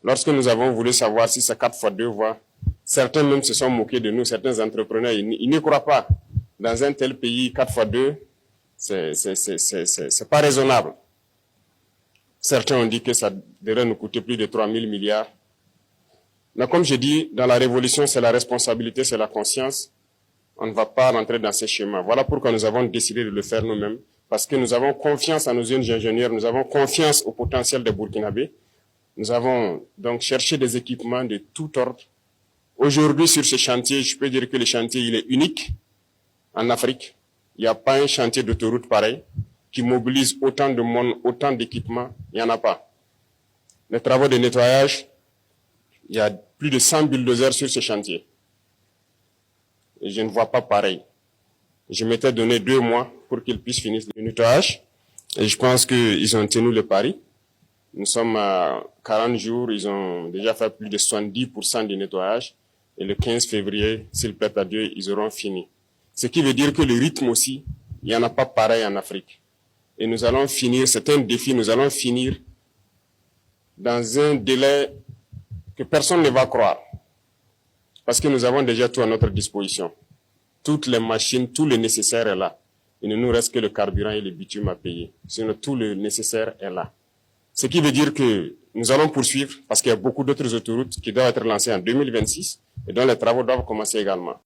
Lorsque nous avons voulu savoir si c'est 4 fois 2 voies, certains même se sont moqués de nous, certains entrepreneurs, ils n'y croient pas. Dans un tel pays, 4 fois 2, c'est pas raisonnable. Certains ont dit que ça devrait nous coûter plus de 3 000 milliards. Mais comme je dis, dans la révolution, c'est la responsabilité, c'est la conscience. On ne va pas rentrer dans ces schémas. Voilà pourquoi nous avons décidé de le faire nous-mêmes. Parce que nous avons confiance en nos jeunes ingénieurs, nous avons confiance au potentiel des Burkinabés. Nous avons donc cherché des équipements de tout ordre. Aujourd'hui, sur ce chantier, je peux dire que le chantier, il est unique en Afrique. Il n'y a pas un chantier d'autoroute pareil qui mobilise autant de monde, autant d'équipements. Il n'y en a pas. Les travaux de nettoyage, il y a plus de 100 bulldozers sur ce chantier. Et je ne vois pas pareil. Je m'étais donné 2 mois pour qu'ils puissent finir le nettoyage. Et je pense qu'ils ont tenu le pari. Nous sommes à 40 jours, ils ont déjà fait plus de 70% du nettoyage. Et le 15 février, s'il plaît à Dieu, ils auront fini. Ce qui veut dire que le rythme aussi, il n'y en a pas pareil en Afrique. Et nous allons finir, c'est un défi, nous allons finir dans un délai que personne ne va croire. Parce que nous avons déjà tout à notre disposition. Toutes les machines, tout le nécessaire est là. Il ne nous reste que le carburant et le bitume à payer. Sinon, tout le nécessaire est là. Ce qui veut dire que nous allons poursuivre parce qu'il y a beaucoup d'autres autoroutes qui doivent être lancées en 2026 et dont les travaux doivent commencer également.